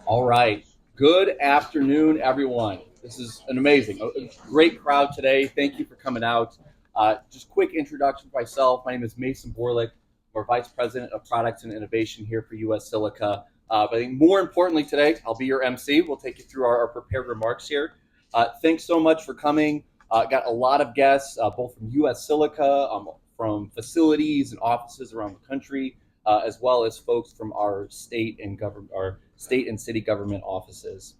All right. Good afternoon, everyone. This is an amazing, a great crowd today. Thank you for coming out. Just quick introduction to myself. My name is Mason Borlick. I'm our Vice President of Products and Innovation here for US Silica. But I think more importantly today, I'll be your MC. We'll take you through our prepared remarks here. Thanks so much for coming. Got a lot of guests, both from US Silica, from facilities and offices around the country, as well as folks from our state and city government offices.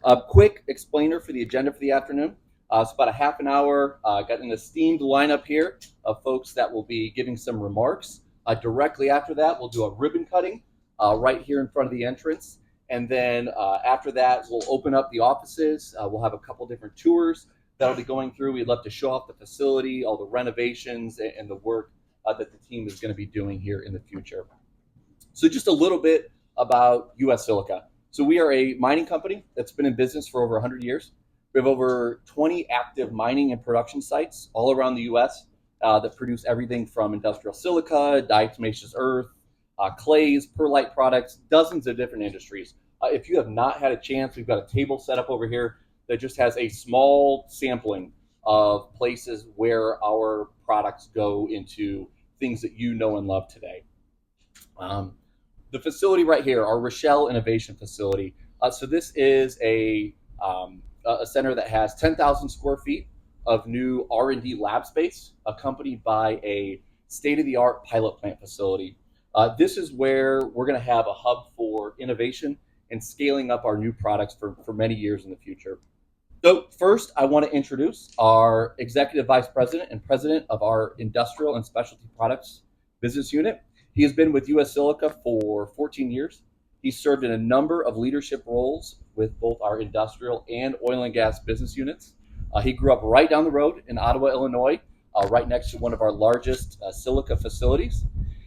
A quick explainer for the agenda for the afternoon. It's about a half an hour. Got an esteemed lineup here of folks that will be giving some remarks. Directly after that, we'll do a ribbon cutting right here in front of the entrance. And then after that, we'll open up the offices. We'll have a couple different tours that'll be going through. We'd love to show off the facility, all the renovations, and the work that the team is going to be doing here in the future. So just a little bit about US Silica. So we are a mining company that's been in business for over 100 years. We have over 20 active mining and production sites all around the US that produce everything from industrial silica, diatomaceous earth, clays, perlite products, dozens of different industries. If you have not had a chance, we've got a table set up over here that just has a small sampling of places where our products go into things that you know and love today. The facility right here, our Rochelle Innovation Facility. So this is a center that has 10,000 square feet of new R&D lab space, accompanied by a state-of-the-art pilot plant facility. This is where we're going to have a hub for innovation and scaling up our new products for many years in the future. So first, I want to introduce our Executive Vice President and President of our Industrial and Specialty Products Business Unit. He has been with US Silica for 14 years. He's served in a number of leadership roles with both our industrial and oil and gas business units. He grew up right down the road in Ottawa, Illinois, right next to one of our largest silica facilities.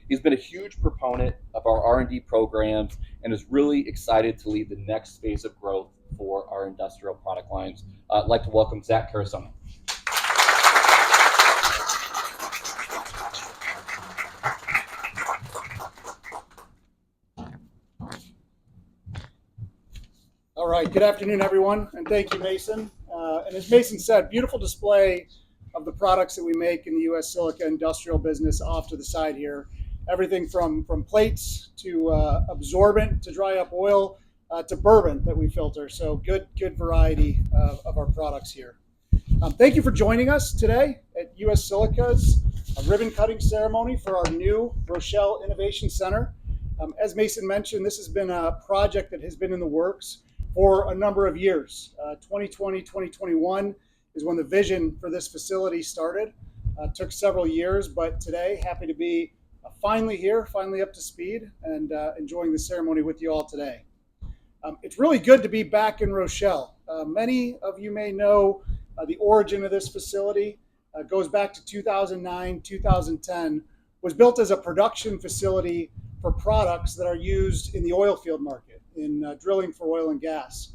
He's been a huge proponent of our R&D programs and is really excited to lead the next phase of growth for our industrial product lines. I'd like to welcome Zach Carasone. All right, good afternoon, everyone, and thank you, Mason. And as Mason said, beautiful display of the products that we make in the US Silica industrial business off to the side here. Everything from plates to absorbent to dry up oil to bourbon that we filter. So good variety of our products here. Thank you for joining us today at US Silica's ribbon cutting ceremony for our new Rochelle Innovation Center. As Mason mentioned, this has been a project that has been in the works for a number of years. 2020, 2021 is when the vision for this facility started. Took several years, but today, happy to be finally here, finally up to speed, and enjoying the ceremony with you all today. It's really good to be back in Rochelle. Many of you may know the origin of this facility. Goes back to 2009, 2010, was built as a production facility for products that are used in the oil field market, in drilling for oil and gas.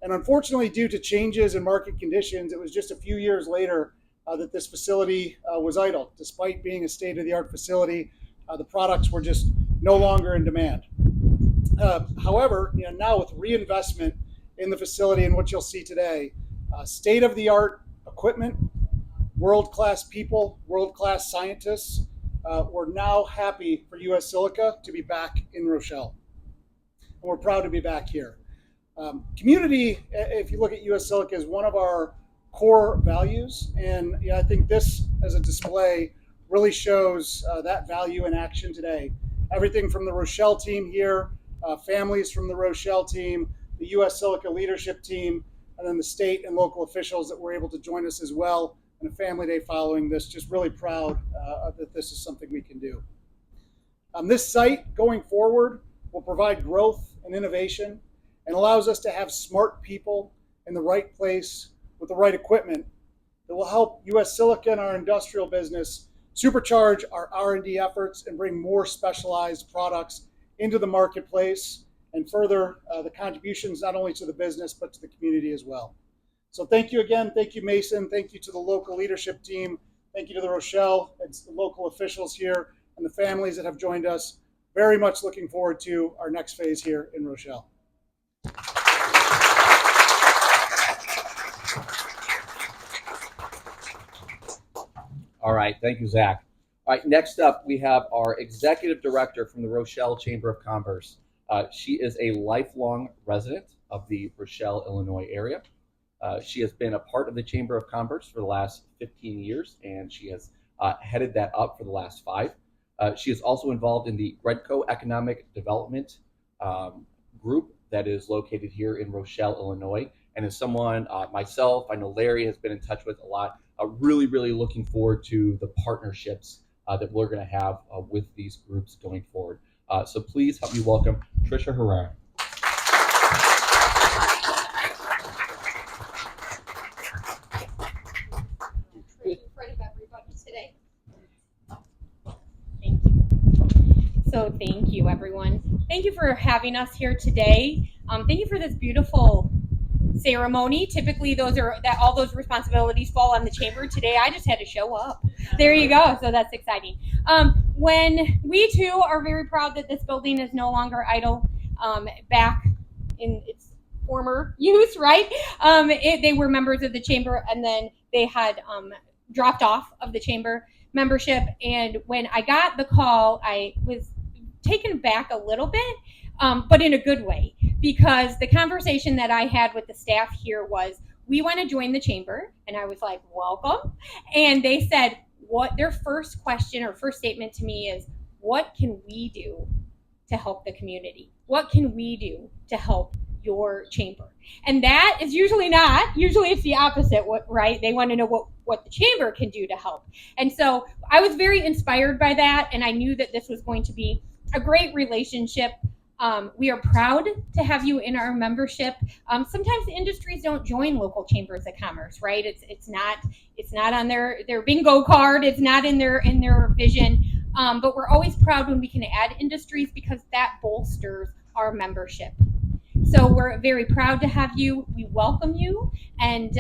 And unfortunately, due to changes in market conditions, it was just a few years later that this facility was idle. Despite being a state-of-the-art facility, the products were just no longer in demand. However, now with reinvestment in the facility and what you'll see today, state-of-the-art equipment, world-class people, world-class scientists, we're now happy for US Silica to be back in Rochelle. And we're proud to be back here. Community, if you look at US Silica, is one of our core values. And I think this as a display really shows that value in action today. Everything from the Rochelle team here, families from the Rochelle team, the US Silica leadership team, and then the state and local officials that were able to join us as well. And a family day following this, just really proud that this is something we can do. This site going forward will provide growth and innovation and allows us to have smart people in the right place with the right equipment that will help US Silica and our industrial business supercharge our R&D efforts and bring more specialized products into the marketplace and further the contributions not only to the business but to the community as well. So thank you again. Thank you, Mason. Thank you to the local leadership team. Thank you to the Rochelle and the local officials here and the families that have joined us. very much looking forward to our next phase here in Rochelle. All right, thank you, Zach. All right, next up, we have our executive director from the Rochelle Chamber of Commerce. She is a lifelong resident of the Rochelle, Illinois area. She has been a part of the Chamber of Commerce for the last 15 years, and she has headed that up for the last 5. She is also involved in the Gredco Economic Development group that is located here in Rochelle, Illinois. And as someone, myself, I know Larry has been in touch with a lot, really, really looking forward to the partnerships that we're going to have with these groups going forward. So please help me welcome Tricia Herrera. In front of everybody today. Thank you. So thank you, everyone. Thank you for having us here today. Thank you for this beautiful ceremony. Typically, all those responsibilities fall on the chamber. Today, I just had to show up. There you go. So that's exciting. When we too are very proud that this building is no longer idle, back in its former use, right? They were members of the chamber, and then they had dropped off of the chamber membership. And when I got the call, I was taken back a little bit, but in a good way, because the conversation that I had with the staff here was, we want to join the chamber. And I was like, welcome. And they said, what their first question or first statement to me is, what can we do to help the community? What can we do to help your chamber? And that is usually it's the opposite, right? They want to know what the chamber can do to help. And so I was very inspired by that, and I knew that this was going to be a great relationship. We are proud to have you in our membership. Sometimes industries don't join local chambers of commerce, right? It's not on their bingo card. It's not in their vision. But we're always proud when we can add industries, because that bolsters our membership. So we're very proud to have you. We welcome you, and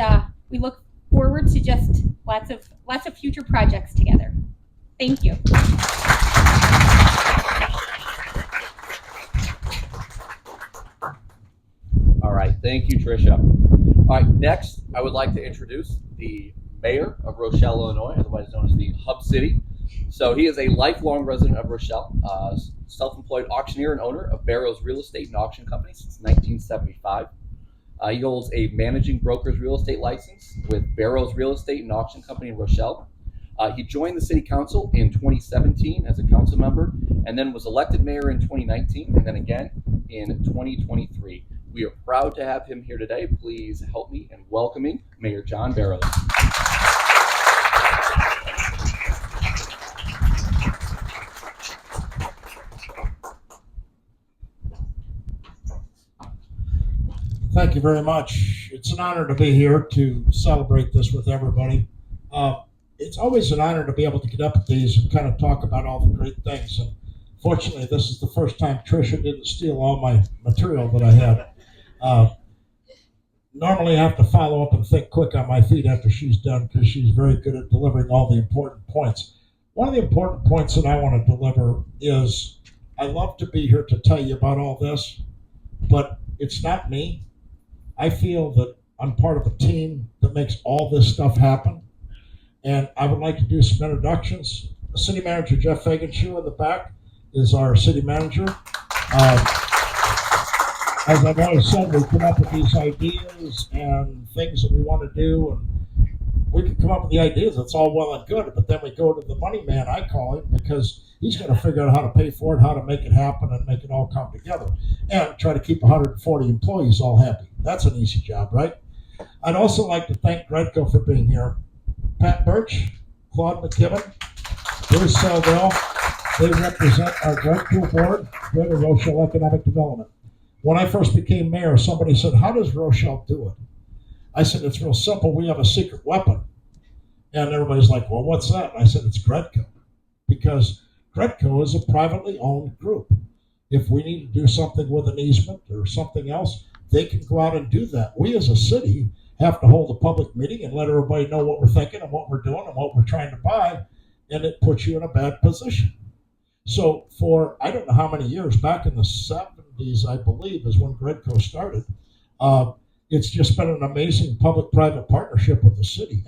we look forward to just lots of future projects together. Thank you. All right, thank you, Tricia. All right, next, I would like to introduce the mayor of Rochelle, Illinois, otherwise known as the Hub City. So he is a lifelong resident of Rochelle, self-employed auctioneer and owner of Barrows Real Estate and Auction Company since 1975. He holds a managing broker's real estate license with Barrows Real Estate and Auction Company in Rochelle. He joined the city council in 2017 as a council member, and then was elected mayor in 2019, and then again in 2023. We are proud to have him here today. Please help me in welcoming Mayor John Barrows. Thank you very much. It's an honor to be here to celebrate this with everybody. It's always an honor to be able to get up at these and kind of talk about all the great things. And fortunately, this is the first time Tricia didn't steal all my material that I had. Normally, I have to follow up and think quick on my feet after she's done, because she's very good at delivering all the important points. One of the important points that I want to deliver is, I love to be here to tell you about all this, but it's not me. I feel that I'm part of a team that makes all this stuff happen. And I would like to do some introductions. City Manager Jeff Fagenshoe in the back is our city manager. As I've always said, we come up with these ideas and things that we want to do, and we can come up with the ideas. It's all well and good, but then we go to the money man, I call him, because he's going to figure out how to pay for it, how to make it happen, and make it all come together, and try to keep 140 employees all happy. That's an easy job, right? I'd also like to thank Gredco for being here. Pat Birch, Claude McKibben, Bruce Selville, they represent our Gredco board, Greater Rochelle Economic Development. When I first became mayor, somebody said, how does Rochelle do it? I said, it's real simple. We have a secret weapon. And everybody's like, well, what's that? And I said, it's Gredco. Because Gredco is a privately owned group. If we need to do something with an easement or something else, they can go out and do that. We as a city have to hold a public meeting and let everybody know what we're thinking and what we're doing and what we're trying to buy, and it puts you in a bad position. So for I don't know how many years, back in the 70s, I believe, is when Gredco started. Uh, it's just been an amazing public-private partnership with the city,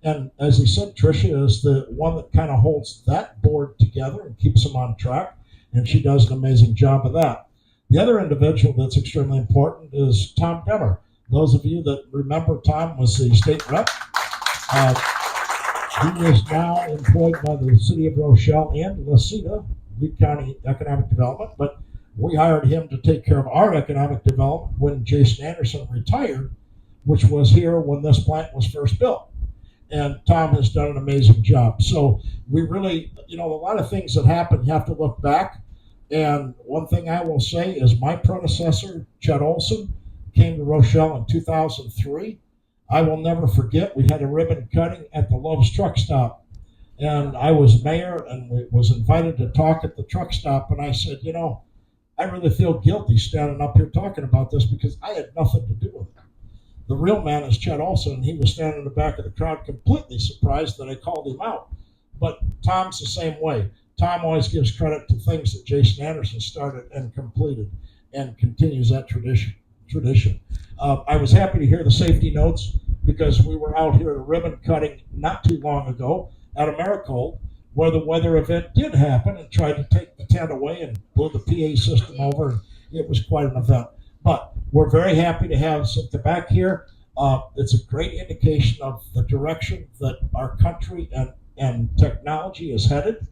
and as he said, Tricia is the one that kind of holds that board together and keeps them on track, and she does an amazing job of that. The other individual that's extremely important is Tom Demmer. Those of you that remember, Tom was the state rep. Uh, he is now employed by the city of Rochelle and Laceda, Lee County Economic Development, but we hired him to take care of our economic development when Jason Anderson retired, which was here when this plant was first built. And Tom has done an amazing job. So we really, a lot of things that happen, you have to look back. And one thing I will say is my predecessor, Chet Olson, came to Rochelle in 2003. I will never forget, we had a ribbon cutting at the Love's truck stop. And I was mayor and was invited to talk at the truck stop. And I said, I really feel guilty standing up here talking about this because I had nothing to do with it. The real man is Chet Olson, and he was standing in the back of the crowd completely surprised that I called him out. But Tom's the same way. Tom always gives credit to things that Jason Anderson started and completed and continues that tradition. I was happy to hear the safety notes because we were out here at a ribbon cutting not too long ago at Americold where the weather event did happen and tried to take the tent away and blew the PA system over. It was quite an event. But we're very happy to have Silica back here. It's a great indication of the direction that our country and technology is headed.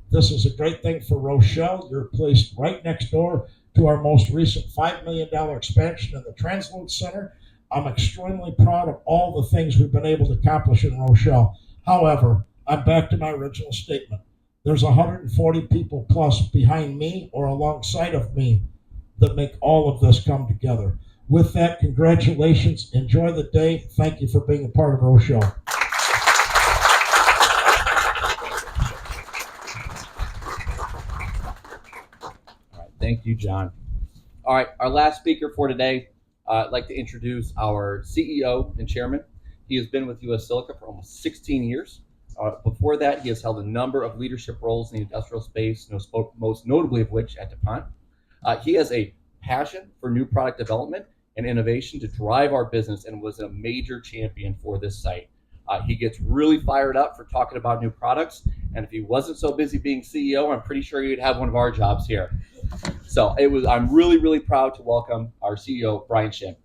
This is a great thing for Rochelle. You're placed right next door to our most recent $5 million expansion in the Transload Center. I'm extremely proud of all the things we've been able to accomplish in Rochelle. However, I'm back to my original statement. There's 140 people plus behind me or alongside of me that make all of this come together. With that, congratulations. Enjoy the day. Thank you for being a part of Rochelle. Thank you, John. All right, our last speaker for today, I'd like to introduce our CEO and chairman. He has been with US Silica for almost 16 years. Before that, he has held a number of leadership roles in the industrial space, most notably of which at DuPont. He has a passion for new product development and innovation to drive our business and was a major champion for this site. He gets really fired up for talking about new products, and if he wasn't so busy being CEO, I'm pretty sure he'd have one of our jobs here. So I'm really, really proud to welcome our CEO, Brian Shin.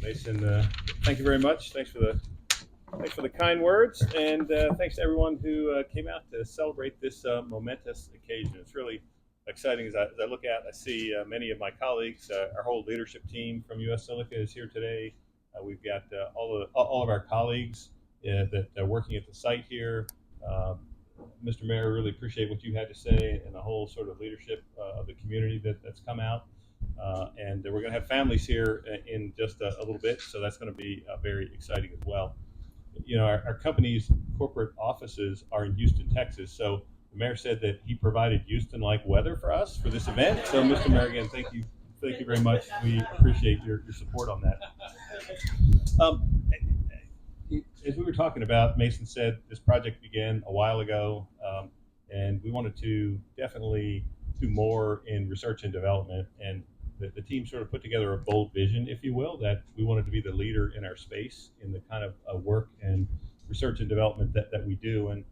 Mason, thank you very much. Thanks for the kind words, and thanks to everyone who came out to celebrate this momentous occasion. It's really exciting as I look out. I see many of my colleagues. Our whole leadership team from US Silica is here today. We've got all of our colleagues that are working at the site here. Mr. Mayor, really appreciate what you had to say and the whole sort of leadership of the community that's come out. And we're going to have families here in just a little bit, so that's going to be very exciting as well. Our company's corporate offices are in Houston, Texas, so the mayor said that he provided Houston-like weather for us for this event. So, Mr. Mayor, again, thank you very much. We appreciate your support on that. As we were talking about, Mason said this project began a while ago, and we wanted to definitely do more in research and development. And the team sort of put together a bold vision, if you will, that we wanted to be the leader in our space in the kind of work and research and development that we do. And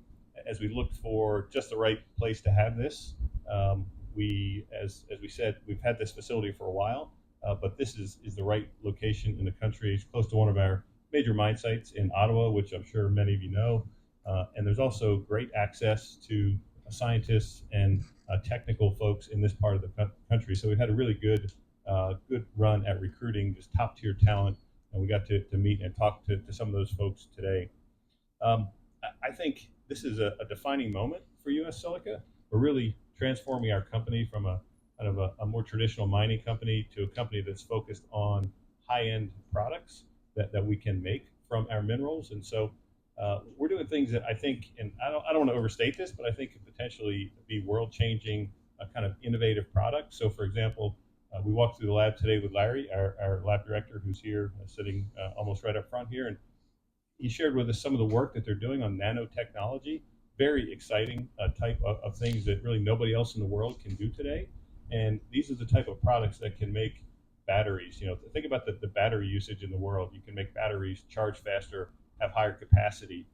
as we looked for just the right place to have this, as we said, we've had this facility for a while, but this is the right location in the country. It's close to one of our major mine sites in Ottawa, which I'm sure many of you know. And there's also great access to scientists and technical folks in this part of the country. So we've had a really good run at recruiting just top tier talent, and we got to meet and talk to some of those folks today. I think this is a defining moment for US Silica. We're really transforming our company from a kind of a more traditional mining company to a company that's focused on high-end products that we can make from our minerals. And so we're doing things that I think, and I don't want to overstate this, but I think could potentially be world-changing kind of innovative products. So, for example, we walked through the lab today with Larry, our lab director, who's here sitting almost right up front here, and he shared with us some of the work that they're doing on nanotechnology. Very exciting type of things that really nobody else in the world can do today. And these are the type of products that can make batteries. Think about the battery usage in the world. You can make batteries charge faster, have higher capacity,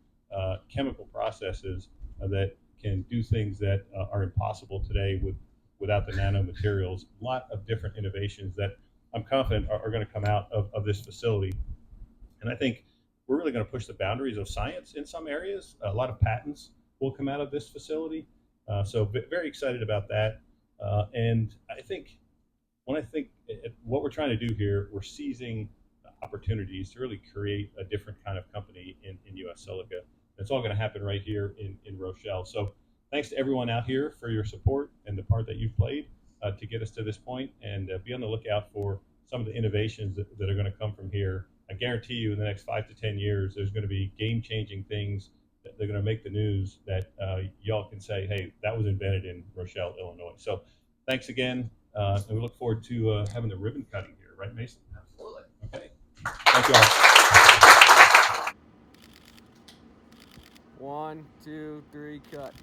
chemical processes that can do things that are impossible today without the nanomaterials. A lot of different innovations that I'm confident are going to come out of this facility. And I think we're really going to push the boundaries of science in some areas. A lot of patents will come out of this facility. So very excited about that. And I think what we're trying to do here, we're seizing opportunities to really create a different kind of company in US Silica. It's all going to happen right here in Rochelle. So thanks to everyone out here for your support and the part that you've played to get us to this point, and be on the lookout for some of the innovations that are going to come from here. I guarantee you in the next 5 to 10 years, there's going to be game-changing things that they're going to make the news that y'all can say, hey, that was invented in Rochelle, Illinois. So thanks again, and we look forward to having the ribbon cutting here, right, Mason? Absolutely. Okay. Thank you all. 1, 2, 3, cut.